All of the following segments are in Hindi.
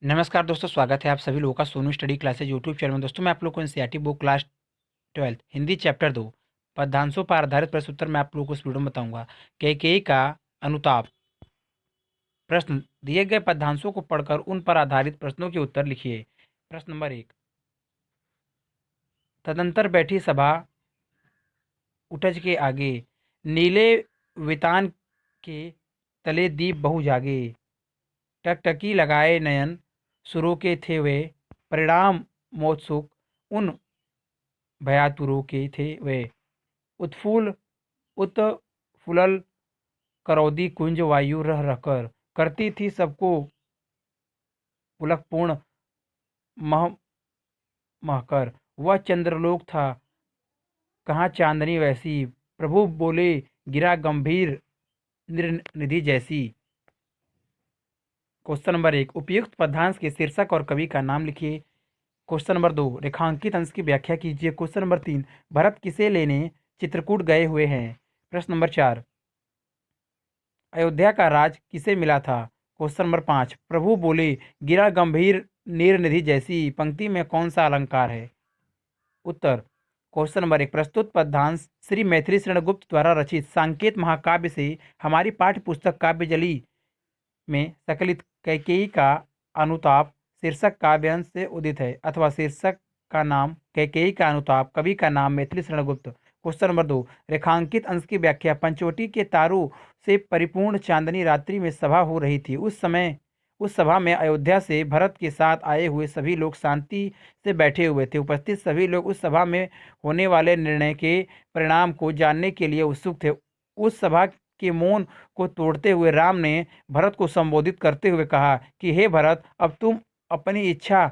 नमस्कार दोस्तों, स्वागत है आप सभी लोगों का Sonu study classes YouTube channel में। दोस्तों मैं आप लोग को NCERT book class 12 Hindi chapter 2 पद्यांशों पर आधारित प्रश्न उत्तर मैं आप लोगों को इस वीडियो में बताऊंगा। कैकेयी का अनुताप। प्रश्न दिए गए पद्यांशों को पढ़कर उन पर आधारित प्रश्नों के उत्तर लिखिए। प्रश्न नंबर 1। तदंतर बैठी सभा उठज के आगे, नीले वितान के तले दीप बहु जागे। टकटकी लगाए नयन सुरों के थे वे, परिणाम मोत्सुक उन भयातुरों के थे वे। उत्फुल उत्फुल्ल करौदी कुंज वायु रह रहकर, करती थी सबको पुलकपूर्ण मह महकर। वह चंद्रलोक था कहाँ चांदनी वैसी, प्रभु बोले गिरा गंभीर निधि जैसी। Question number 1। उपयुक्त पद्यांश के शीर्षक और कवि का नाम लिखिए। Question number 2। रेखांकित अंश की व्याख्या कीजिए। Question number 3। भरत किसे लेने चित्रकूट गए हुए हैं। प्रश्न नंबर 4। अयोध्या का राज किसे मिला था। Question number 5। प्रभु बोले गिरा गंभीर नीर निधि जैसी पंक्ति में कौन सा अलंकार है। उत्तर। Question number 1। प्रस्तुत पद्यांश श्री मैथिली शरण गुप्त द्वारा रचित सांकेत महाकाव्य से हमारी पाठ्य पुस्तक काव्यजली में संकलित कैकेयी का अनुताप शीर्षक काव्यांश से उदित है, अथवा शीर्षक का नाम कैकेयी का अनुताप, कवि का नाम मैथिली शरण गुप्त। Question number 2। रेखांकित अंश की व्याख्या। पंचवटी के तारों से परिपूर्ण चांदनी रात्रि में सभा हो रही थी। उस सभा में अयोध्या से भरत के साथ आए हुए सभी लोग शांति से बैठे हुए थे। उपस्थित सभी लोग उस सभा में होने वाले निर्णय के परिणाम को जानने के लिए उत्सुक थे। उस सभा के मौन को तोड़ते हुए राम ने भरत को संबोधित करते हुए कहा कि हे भरत, अब तुम अपनी इच्छा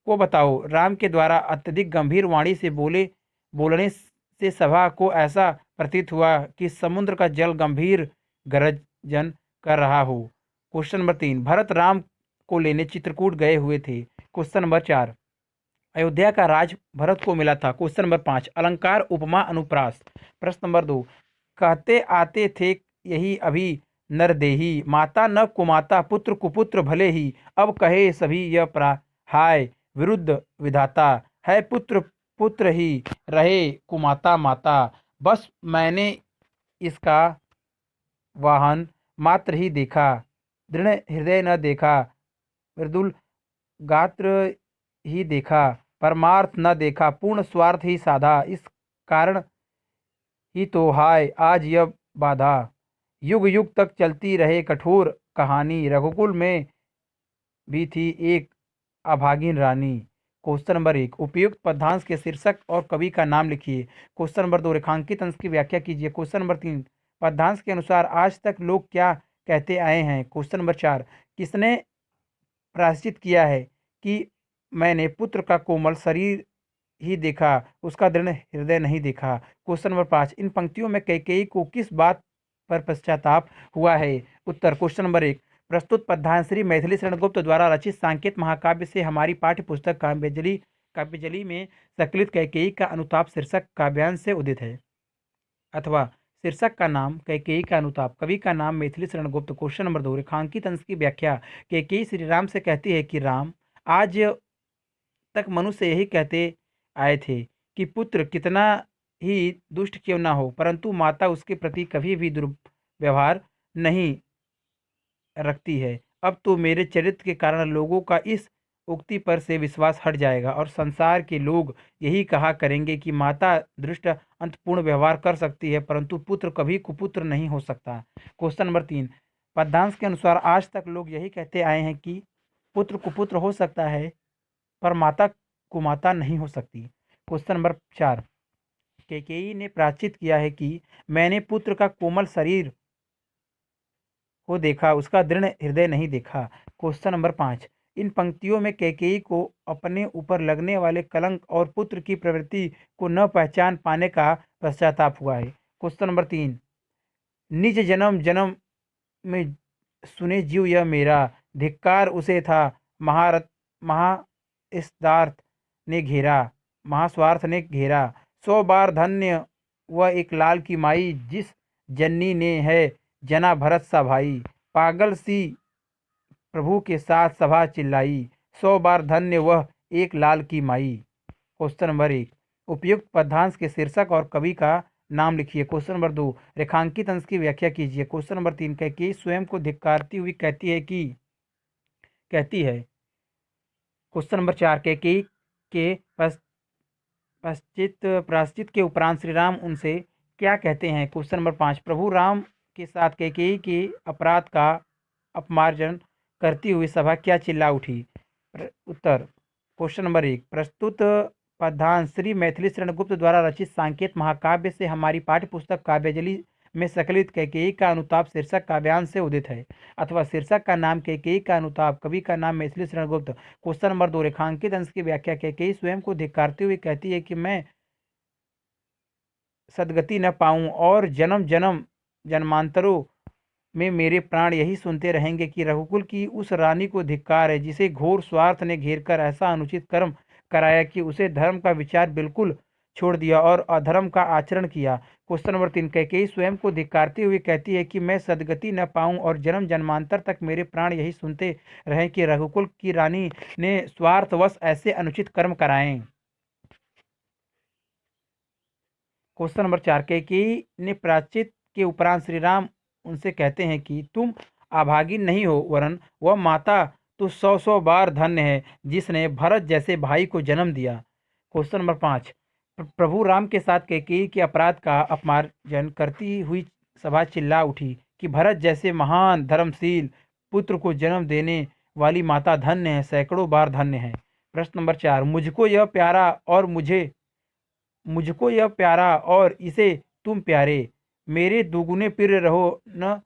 को बताओ। राम के द्वारा अत्यधिक गंभीर वाणी से बोलने से सभा को ऐसा प्रतीत हुआ कि समुद्र का जल गंभीर गर्जन कर रहा हो। Question number 3। भरत राम को लेने चित्रकूट गए हुए थे। Question number 4। अयोध्या का राज भरत को मिला था। Question number 5। अलंकार उपमा अनुप्रास। प्रश्न नंबर 2। कहते आते थे यही अभी नरदेही, माता न कुमाता पुत्र कुपुत्र भले ही, अब कहे सभी यह हाय विरुद्ध विधाता, है पुत्र पुत्र ही रहे कुमाता माता। बस मैंने इसका वाहन मात्र ही देखा, दृढ़ हृदय न देखा, मृदुल गात्र ही देखा, परमार्थ न देखा, पूर्ण स्वार्थ ही साधा। इस कारण ही तो हाय आज यह बाधा, युग युग तक चलती रहे कठोर कहानी। रघुकुल में भी थी एक अभागिन रानी। Question number 1। उपयुक्त पद्यांश के शीर्षक और कवि का नाम लिखिए। Question number 2। रेखांकित अंश की व्याख्या कीजिए। Question number 3। पद्यांश के अनुसार आज तक लोग क्या कहते आए हैं। Question number 4। किसने प्रायश्चित किया है कि मैंने पुत्र का कोमल शरीर ही देखा, उसका दृढ़ हृदय नहीं देखा। Question number 5। इन पंक्तियों में कैकेयी को किस बात पर पश्चाताप हुआ है। उत्तर। Question number 1। प्रस्तुत पद्यांश श्री मैथिली शरण गुप्त द्वारा रचित सांकेत महाकाव्य से हमारी पाठ्य पुस्तक काव्यजली में संकलित कैकेयी का अनुताप शीर्षक काव्यांश से उदित है, अथवा शीर्षक का नाम कैकेयी का अनुताप, कवि का नाम मैथिली शरण गुप्त। Question number 2। रेखांकित अंश की व्याख्या। कैकेयी श्री राम से कहती है कि राम, आज तक मनुष्य यही कहते आए थे कि पुत्र कितना ही दुष्ट क्यों ना हो, परंतु माता उसके प्रति कभी भी दुर्व्यवहार नहीं रखती है। अब तो मेरे चरित्र के कारण लोगों का इस उक्ति पर से विश्वास हट जाएगा और संसार के लोग यही कहा करेंगे कि माता दृष्ट अंतपूर्ण व्यवहार कर सकती है, परंतु पुत्र कभी कुपुत्र नहीं हो सकता। Question number 3। पद्यांश के अनुसार आज तक लोग यही कहते आए हैं कि पुत्र कुपुत्र हो सकता है, पर माता कुमाता नहीं हो सकती। Question number 4। कैकेयी ने प्रायश्चित किया है कि मैंने पुत्र का कोमल शरीर को देखा, उसका दृढ़ हृदय नहीं देखा। Question number 5। इन पंक्तियों में कैकेयी को अपने ऊपर लगने वाले कलंक और पुत्र की प्रवृत्ति को न पहचान पाने का पश्चाताप हुआ है। Question number 3। निज जन्म जन्म में सुने जीव यह मेरा, धिक्कार उसे था महारथ महास्वार्थ ने घेरा, महास्वार्थ ने घेरा। 100 बार धन्य वह एक लाल की माई, जिस जननी ने है जना भरत सा भाई। पागल सी प्रभु के साथ सभा चिल्लाई, 100 बार धन्य वह एक लाल की माई। क्वेश्चन नंबर 1, उपयुक्त पद्यांश के शीर्षक और कवि का नाम लिखिए। क्वेश्चन नंबर 2, रेखांकित अंश की व्याख्या कीजिए। क्वेश्चन नंबर 3, कैकेयी स्वयं को धिक्कारती हुई कहती है। क्वेश्चन नंबर 4, कैकेयी के प्रायश्चित के उपरांत श्री राम उनसे क्या कहते हैं। क्वेश्चन नंबर 5, प्रभु राम के साथ कैकेयी के अपराध का अपमार्जन करती हुई सभा क्या चिल्ला उठी। उत्तर, क्वेश्चन नंबर 1, प्रस्तुत पद्यांश श्री मैथिली शरण गुप्त द्वारा रचित सांकेत महाकाव्य से हमारी पाठ्य पुस्तक काव्यजली में संकलित कैकेयी का अनुताप शीर्षक काव्यांश से उदित है, अथवा शीर्षक का नाम कैकेयी का अनुताप, कवि का नाम मैथिली शरण गुप्त। क्वेश्चन नंबर 2, रेखांकित अंश की व्याख्या, कैकेयी स्वयं को धिक्कारती हुई कहती है कि मैं सदगति न पाऊं और जन्म जन्म जन्मांतरों में मेरे प्राण यही सुनते रहेंगे कि रघुकुल की उस रानी को धिक्कार है जिसे घोर स्वार्थ ने घेर कर ऐसा अनुचित कर्म कराया कि उसे धर्म का विचार बिल्कुल छोड़ दिया और अधर्म का आचरण किया। क्वेश्चन नंबर 3, कैकेयी स्वयं को धिक्कारती हुई कहती है कि मैं सदगति न पाऊं और जन्म जन्मांतर तक मेरे प्राण यही सुनते रहें कि रघुकुल की रानी ने स्वार्थवश ऐसे अनुचित कर्म कराए। क्वेश्चन नंबर 4, कैकेयी ने प्रायश्चित के उपरांत श्री राम उनसे कहते हैं कि तुम अभागी नहीं हो, वरन वह माता तो 100 बार धन्य है जिसने भरत जैसे भाई को जन्म दिया। क्वेश्चन नंबर 5, प्रभु राम के साथ कैकेयी के अपराध का अपमार्जन करती हुई सभा चिल्ला उठी कि भरत जैसे महान धर्मशील पुत्र को जन्म देने वाली माता धन्य है, सैकड़ों बार धन्य है। प्रश्न नंबर 4, मुझको यह प्यारा और इसे तुम प्यारे, मेरे दुगुने प्रिय रहो न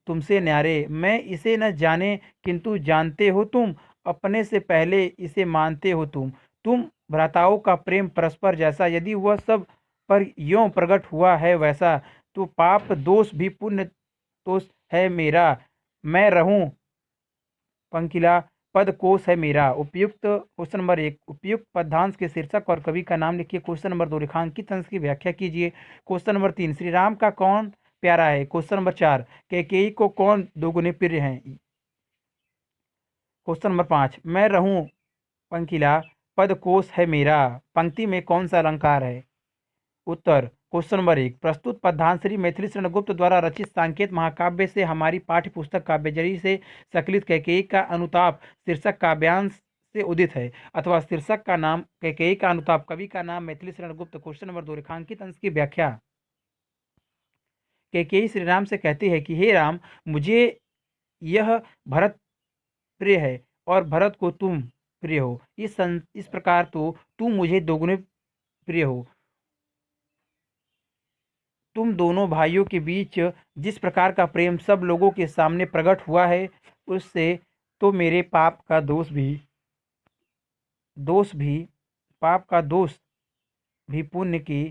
तुमसे न्यारे। मैं इसे न जाने किंतु जानते हो तुम, अपने से पहले इसे मानते हो तुम भ्राताओं का प्रेम परस्पर जैसा, यदि वह सब पर यों प्रकट हुआ है वैसा, तो पाप दोष भी पुण्य दोष है मेरा। मैं रहूं पंकिला पद कोश है मेरा। उपयुक्त क्वेश्चन नंबर 1, उपयुक्त पद्यांश के शीर्षक और कवि का नाम लिखिए। क्वेश्चन नंबर 2, रेखांकित अंश की व्याख्या कीजिए। क्वेश्चन नंबर 3, श्री राम का कौन प्यारा है। क्वेश्चन नंबर 4, कैकेयी को कौन दोगुने प्रिय हैं। क्वेश्चन नंबर 5, मैं रहूं पंकिला पद कोश है मेरा, पंक्ति में कौन सा अलंकार है। उत्तर, क्वेश्चन नंबर 1, प्रस्तुत पद्यांश श्री मैथिली शरण गुप्त द्वारा रचित सांकेत महाकाव्य से हमारी पाठ्य पुस्तक काव्यजरी से संकलित कैकेयी का अनुताप शीर्षक काव्यांश से उदित है, अथवा शीर्षक का नाम कैकेयी का अनुताप, कवि का नाम मैथिली शरण गुप्त। क्वेश्चन नंबर 2, रेखांकित अंश की व्याख्या, कैकेयी श्री राम से कहती है कि हे राम, मुझे यह भरत प्रिय है और भरत को तुम प्रिय हो, इस प्रकार तो तुम मुझे दोगुने प्रिय हो। तुम दोनों भाइयों के बीच जिस प्रकार का प्रेम सब लोगों के सामने प्रकट हुआ है, उससे तो मेरे दोष भी पाप का दोष भी पुण्य की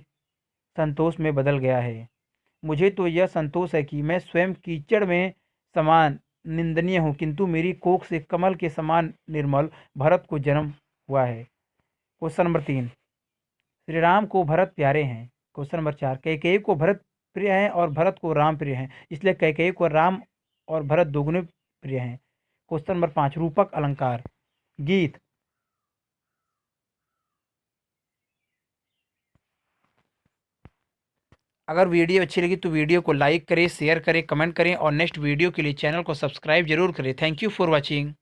संतोष में बदल गया है। मुझे तो यह संतोष है कि मैं स्वयं कीचड़ में समान निंदनीय हूँ, किंतु मेरी कोख से कमल के समान निर्मल भरत को जन्म हुआ है। क्वेश्चन नंबर 3, श्री राम को भरत प्यारे हैं। क्वेश्चन नंबर 4, कैकेयी को भरत प्रिय है और भरत को राम प्रिय है, इसलिए कैकेयी को राम और भरत दोगुने प्रिय हैं। क्वेश्चन नंबर 5, रूपक अलंकार गीत। अगर वीडियो अच्छी लगी तो वीडियो को लाइक करें, शेयर करें, कमेंट करें और नेक्स्ट वीडियो के लिए चैनल को सब्सक्राइब जरूर करें। Thank you for watching.